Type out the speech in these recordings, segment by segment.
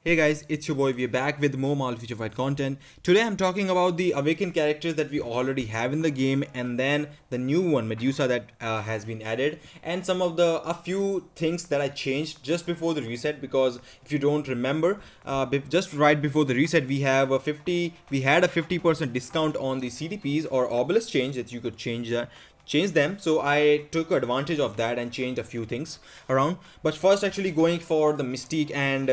Hey guys, it's your boy. We're back with more Marvel Future Fight content. Today I'm talking about the Awaken characters that we already have in the game, and then the new one, Medusa, that has been added, and some of a few things that I changed just before the reset. Because if you don't remember, just right before the reset, we had a 50% discount on the CDPs or obelisk change that you could change them. So I took advantage of that and changed a few things around. But first, actually going for the Mystique and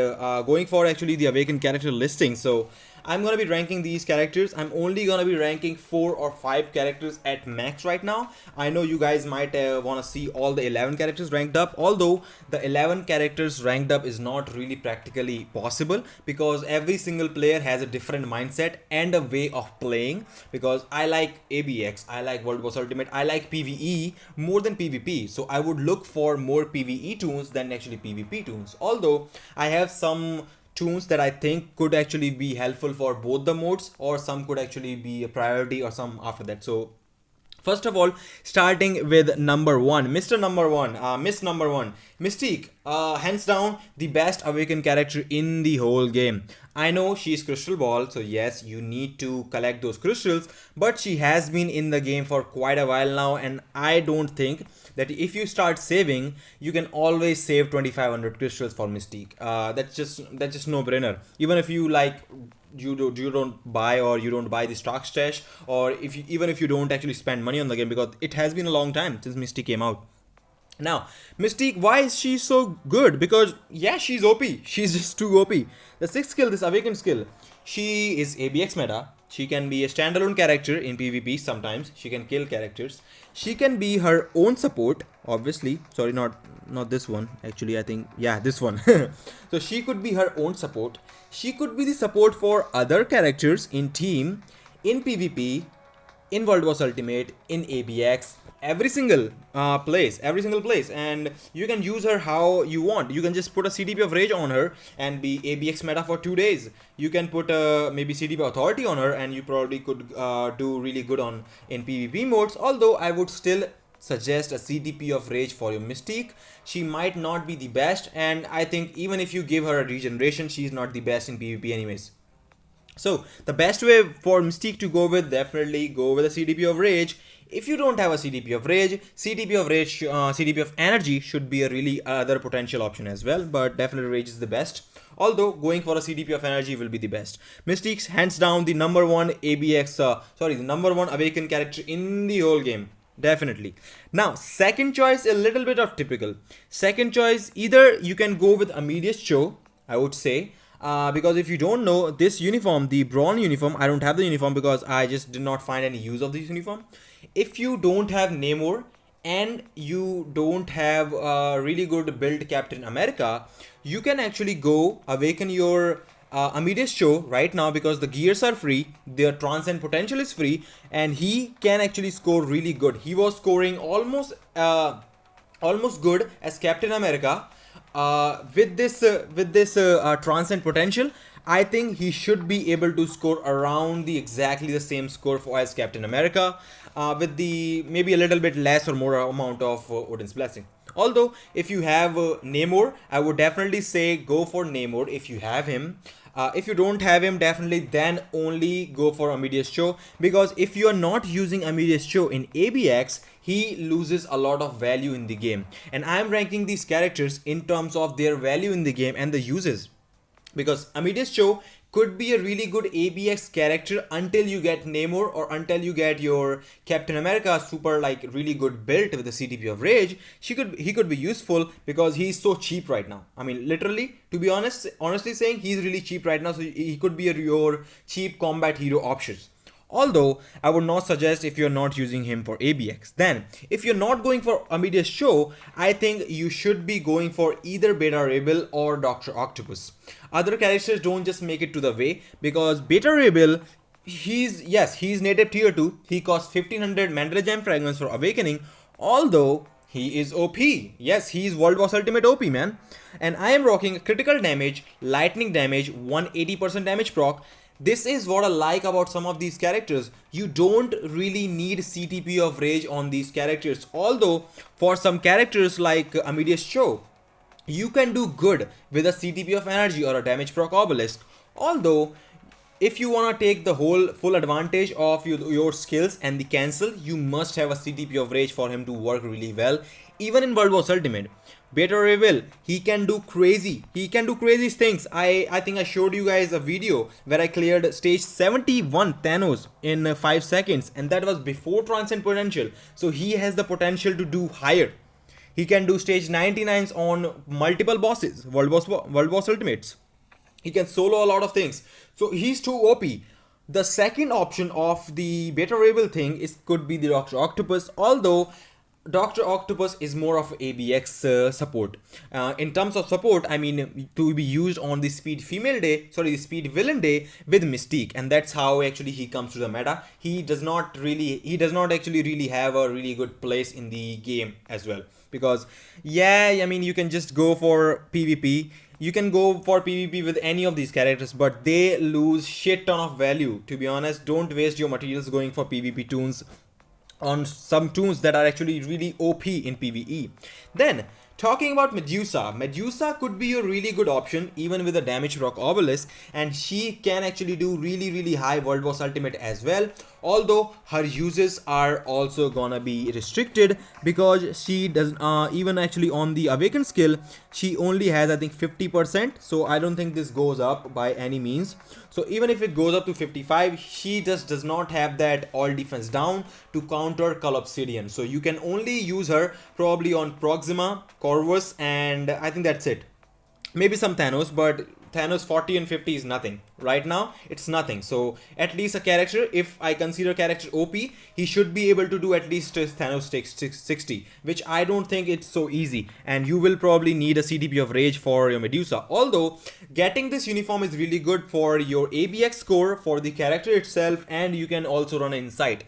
going for actually the Awaken character listing. So I'm gonna be ranking these characters. I'm only gonna be ranking 4 or 5 characters at max right now. I know you guys might want to see all the 11 characters ranked up, although the 11 characters ranked up is not really practically possible because every single player has a different mindset and a way of playing. Because I like ABX, I like World Boss Ultimate, I like PvE more than PvP, so I would look for more PvE tunes than actually PvP tunes. Although I have some tunes that I think could actually be helpful for both the modes, or some could actually be a priority, or some after that. So first of all, starting with number one, Mr. Number One, Miss Number One, Mystique, hands down the best Awaken character in the whole game. I know she's Crystal Ball, so yes, you need to collect those crystals, but she has been in the game for quite a while now, and I don't think that if you start saving, you can always save 2500 crystals for Mystique. That's just no brainer. Even if you you don't buy, or you don't buy the stock stash, or even if you don't actually spend money on the game, because it has been a long time since Mystique came out. Now, Mystique, why is she so good? Because yeah, she's OP. She's just too OP. The sixth skill, this Awaken skill, she is ABX meta. She can be a standalone character in PvP sometimes. She can kill characters. She can be her own support, obviously. Sorry, not this one. Actually, I think, yeah, this one. So she could be her own support. She could be the support for other characters in team, in PvP, in World Boss Ultimate, in ABX, every single place, and you can use her how you want. You can just put a CDP of Rage on her and be ABX meta for 2 days. You can put maybe CDP Authority on her, and you probably could do really good in PvP modes. Although I would still suggest a CDP of Rage for your Mystique. She might not be the best, and I think even if you give her a regeneration, she's not the best in PvP anyways. So the best way for Mystique to go with, definitely go with a CDP of Rage. If you don't have a CDP of Rage, CDP of Energy should be a really other potential option as well, but definitely Rage is the best. Although going for a CDP of Energy will be the best. Mystique's hands down the number one the number one Awaken character in the whole game. Definitely. Now, second choice, a little bit of typical. Second choice, either you can go with Immediate Show, I would say. Because if you don't know, this uniform, the Brawn uniform, I don't have the uniform because I just did not find any use of this uniform. If you don't have Namor and you don't have a really good build Captain America, you can actually go awaken your Immediate Show right now, because the gears are free, their transcend potential is free, and he can actually score really good. He was scoring almost good as Captain America. With this transcend potential, I think he should be able to score around exactly the same score as Captain America, with the maybe a little bit less or more amount of Odin's Blessing. Although if you have Namor, I would definitely say go for Namor if you have him. If you don't have him, definitely then only go for Immediate Show, because if you are not using Immediate Show in ABX, he loses a lot of value in the game. And I am ranking these characters in terms of their value in the game and the uses, because Immediate Show could be a really good ABX character until you get Namor, or until you get your Captain America super really good build with the CDP of Rage. He could be useful because he's so cheap right now. I mean, literally, to be honestly saying, he's really cheap right now, so he could be your cheap combat hero options. Although I would not suggest if you're not using him for ABX. Then if you're not going for Immediate Show, I think you should be going for either Beta Rebel or Dr. Octopus. Other characters don't just make it to the way, because Beta Rebel, he's native tier 2. He costs 1500 Mandala Gem fragments for awakening, although he is OP. Yes, he is World Boss Ultimate OP, man. And I am rocking critical damage, lightning damage, 180% damage proc. This is what I like about some of these characters. You don't really need CTP of Rage on these characters. Although for some characters like Immediate Show, you can do good with a CTP of energy or a damage proc obelisk. Although, if you want to take the whole full advantage of your skills and the cancel, you must have a CTP of rage for him to work really well. Even in World Boss Ultimate, Beta Reveal, he can do crazy things. I think I showed you guys a video where I cleared stage 71 Thanos in 5 seconds, and that was before Transcend Potential. So he has the potential to do higher. He can do stage 99s on multiple bosses, World Boss Ultimates. He can solo a lot of things. So he's too OP. The second option of the Beta Rebel thing could be the Dr. Octopus, although Dr. Octopus is more of ABX support. In terms of support, I mean, to be used on the Speed Villain Day with Mystique, and that's how actually he comes to the meta. He does not actually really have a really good place in the game as well, because yeah, I mean, you can just go for PvP. You can go for PvP with any of these characters, but they lose shit ton of value. To be honest, don't waste your materials going for PvP tunes on some tunes that are actually really OP in PvE. Then, talking about Medusa could be a really good option even with a damage rock obelisk, and she can actually do really high World Boss Ultimate as well. Although her uses are also gonna be restricted because she does even actually on the Awaken skill, she only has I think 50%, so I don't think this goes up by any means. So even if it goes up to 55, she just does not have that all defense down to counter Cull Obsidian. So you can only use her probably on Proxima, Corvus, and I think that's it. Maybe some Thanos, but Thanos 40 and 50 is nothing. Right now, it's nothing. So at least a character, if I consider character OP, he should be able to do at least Thanos takes 60, which I don't think it's so easy. And you will probably need a CTP of Rage for your Medusa. Although, getting this uniform is really good for your ABX score, for the character itself, and you can also run an Insight.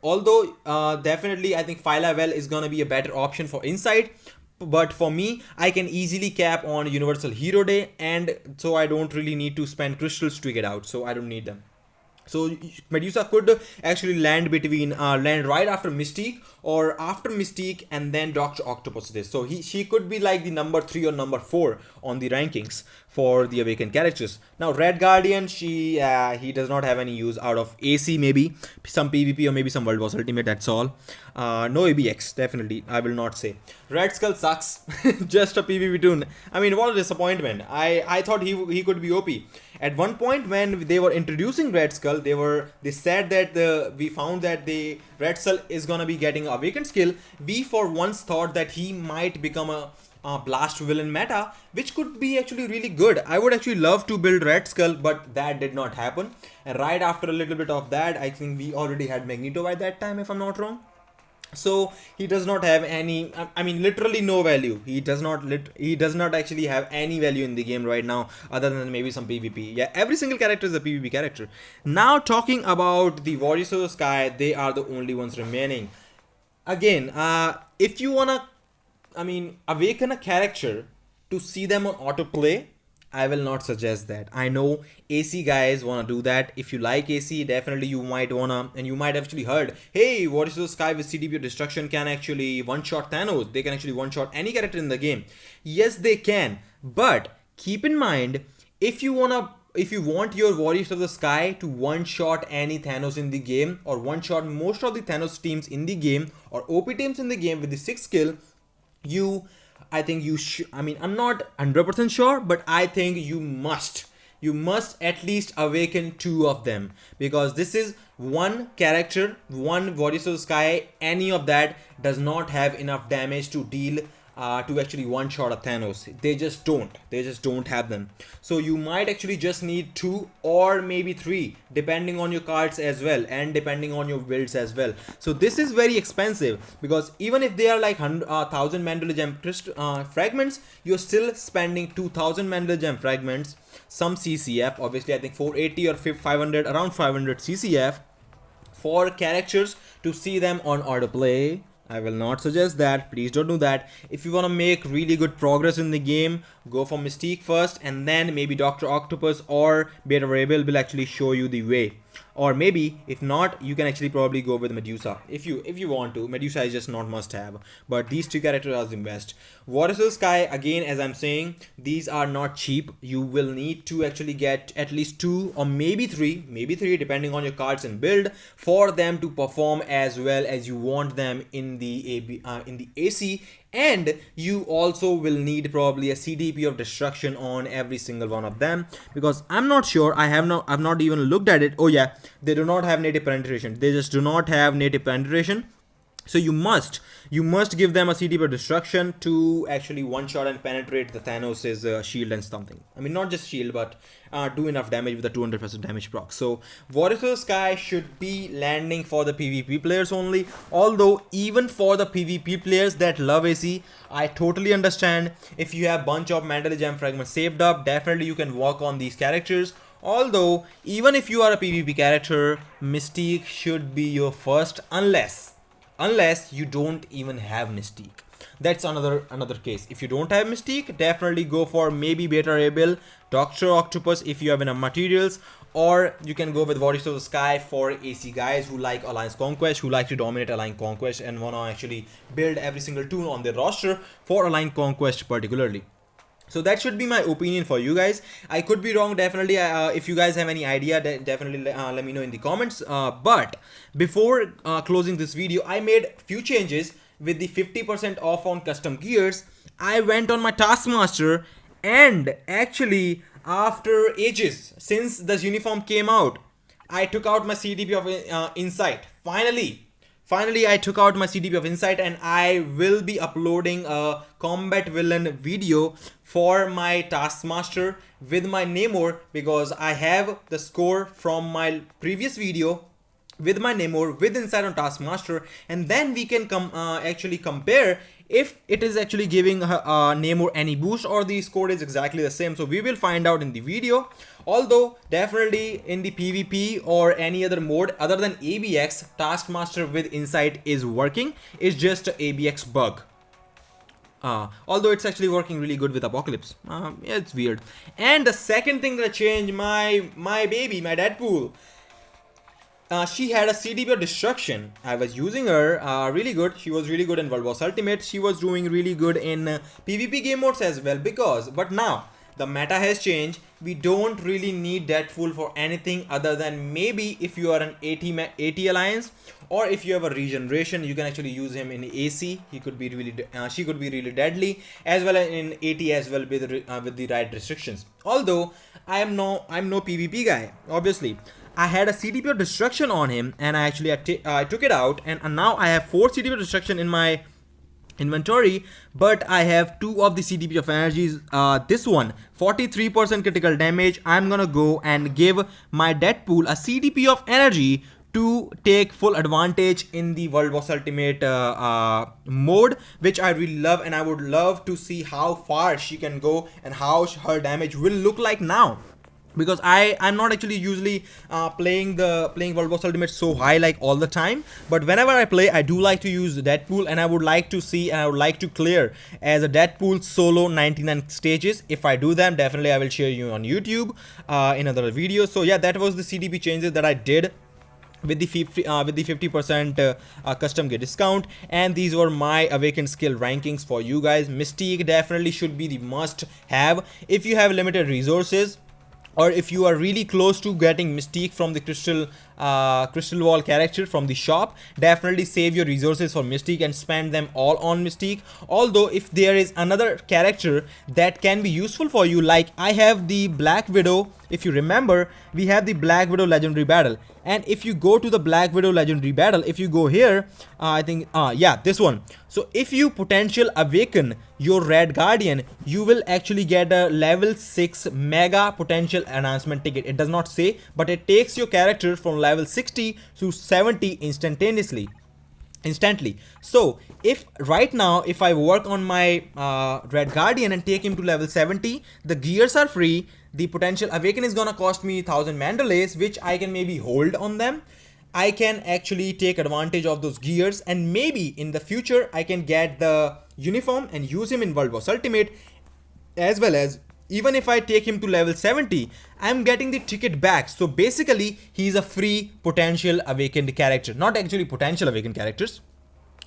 Although, definitely, I think Phyla Well is gonna be a better option for Insight. But for me, I can easily cap on Universal Hero Day, and so I don't really need to spend crystals to get out, so I don't need them. So Medusa could actually land right after Mystique, or after Mystique and then Dr. Octopus this. So she could be like the number 3 or number 4 on the rankings for the Awaken characters. Now Red Guardian, he does not have any use out of AC, maybe some PvP or maybe some World Boss Ultimate, that's all. No ABX, definitely, I will not say. Red Skull sucks. Just a PvP tune. I mean, what a disappointment. I thought he could be OP. At one point when they were introducing Red Skull, they said that we found that the Red Skull is gonna be getting a Awakened skill. We for once thought that he might become a blast villain meta, which could be actually really good. I would actually love to build Red Skull, but that did not happen. And right after a little bit of that, I think we already had Magneto by that time, if I'm not wrong. So he does not have any, I mean, literally no value. He does not actually have any value in the game right now, other than maybe some PvP. Yeah, every single character is a PvP character. Now talking about the Warriors of the Sky, they are the only ones remaining. Again, if you wanna, I mean, awaken a character to see them on autoplay, I will not suggest that. I know AC guys wanna do that. If you like AC, definitely you might wanna, and you might have actually heard, hey, Warriors of the Sky with CTP of Destruction can actually one-shot Thanos. They can actually one-shot any character in the game. Yes, they can. But keep in mind, if you want your Warriors of the Sky to one-shot any Thanos in the game, or one-shot most of the Thanos teams in the game, or OP teams in the game with the 6th skill, I think you should, I mean, I'm not 100% sure, but I think you must at least awaken 2 of them, because this is one character, one Warriors of the Sky, any of that does not have enough damage to deal to actually one-shot a Thanos. They just don't have them. So you might actually just need 2 or maybe 3, depending on your cards as well, and depending on your builds as well. So this is very expensive, because even if they are like 1000 Mandala Gem fragments, you're still spending 2000 Mandala Gem fragments, some CCF, obviously I think 480 or 500, around 500 CCF for characters to see them on autoplay. I will not suggest that. Please don't do that. If you want to make really good progress in the game, go for Mystique first, and then maybe Dr. Octopus or Beta Ray will actually show you the way. or maybe if not, you can actually probably go with Medusa if you want to. Medusa is just not must have, but these two characters are the best. Water Soul Sky, again, as I'm saying, these are not cheap. You will need to actually get at least 2 or maybe 3 depending on your cards and build, for them to perform as well as you want them in the AC. And you also will need probably a CDP of destruction on every single one of them, because I'm not sure, I've not even looked at it. Oh yeah, they do not have native penetration. They just do not have native penetration. So you must give them a CDP of destruction to actually one shot and penetrate the Thanos' shield and something. I mean, not just shield, but do enough damage with a 200% damage proc. So Water Soul Sky should be landing for the PvP players only. Although even for the PvP players that love AC, I totally understand. If you have bunch of Mandala Gem fragments saved up, definitely you can work on these characters. Although even if you are a PvP character, Mystique should be your first, unless you don't even have Mystique. That's another case. If you don't have Mystique, definitely go for maybe Beta Ray Bill, Doctor Octopus if you have enough materials, or you can go with Warriors of the Sky for AC guys who like Alliance Conquest, who like to dominate Alliance Conquest and want to actually build every single tool on their roster for Alliance Conquest particularly. So that should be my opinion for you guys. I could be wrong, definitely. If you guys have any idea, definitely let me know in the comments. But before closing this video, I made few changes with the 50% off on custom gears. I went on my Taskmaster, and actually after ages, since this uniform came out, I took out my CDP of Insight. Finally, I took out my CDP of Insight, and I will be uploading a combat villain video for my Taskmaster with my Namor, because I have the score from my previous video with my Namor with Insight on Taskmaster, and then we can actually compare if it is actually giving Namor any boost or the score is exactly the same. So we will find out in the video. Although definitely in the PvP or any other mode other than ABX, Taskmaster with Insight is working. It's just an ABX bug. Although it's actually working really good with Apocalypse. Yeah, it's weird. And the second thing that changed, my baby, my Deadpool. She had a CDP of destruction. I was using her really good. She was really good in World Boss Ultimate. She was doing really good in PvP game modes as well, but now the meta has changed. We don't really need Deadpool for anything other than maybe if you are an AT Alliance, or if you have a regeneration, you can actually use him in AC. He could be really, she could be really deadly, as well as in AT as well with the right restrictions. Although I'm no PvP guy, obviously. I had a CDP of destruction on him, and I took it out, and now I have 4 CDP of destruction in my inventory, but I have 2 of the CDP of energies. This one 43% critical damage. I'm gonna go and give my Deadpool a CDP of energy to take full advantage in the World Boss Ultimate mode, which I really love, and I would love to see how far she can go and how her damage will look like now. Because I'm not actually usually playing World Boss Ultimate so high like all the time, but whenever I play, I do like to use Deadpool, and I would like to see, and I would like to clear as a Deadpool solo 99 stages. If I do them, definitely I will share you on YouTube in other videos. So yeah, that was the CDP changes that I did with the 50% custom gear discount, and these were my Awaken skill rankings for you guys. Mystique definitely should be the must have if you have limited resources, or if you are really close to getting Mystique from the Crystal Wall character from the shop. Definitely save your resources for Mystique and spend them all on Mystique. Although if there is another character that can be useful for you, like I have the Black Widow. If you remember, we have the Black Widow Legendary Battle, and if you go to the Black Widow Legendary Battle, if you go here, I think yeah, this one. So if you potential awaken your Red Guardian, you will actually get a level 6 mega potential enhancement ticket. It does not say, but it takes your character from level 60 to 70 instantly. So if right now, if I work on my Red Guardian and take him to level 70, the gears are free. The potential awaken is gonna cost me 1000 mandalays, which I can maybe hold on them. I can actually take advantage of those gears, and maybe in the future I can get the uniform and use him in World Boss Ultimate, as well as even if I take him to level 70, I'm getting the ticket back. So basically, he's a free potential awakened character. Not actually potential awakened characters,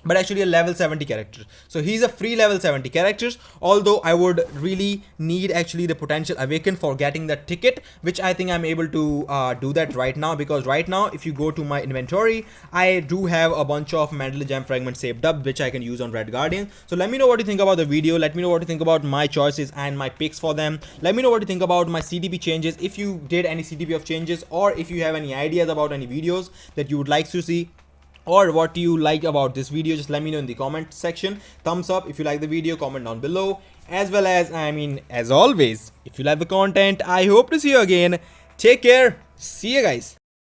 but actually a level 70 character. So he's a free level 70 characters, although I would really need actually the potential awaken for getting that ticket, which I think I'm able to do that right now, because right now if you go to my inventory, I do have a bunch of mental gem fragments saved up, which I can use on Red Guardian. So let me know what you think about the video. Let me know what you think about my choices and my picks for them. Let me know what you think about my CTP changes, if you did any CTP of changes, or if you have any ideas about any videos that you would like to see, or what do you like about this video. Just let me know in the comment section. Thumbs up if you like the video, comment down below, as well as, I mean, as always, if you like the content, I hope to see you again. Take care, see you guys.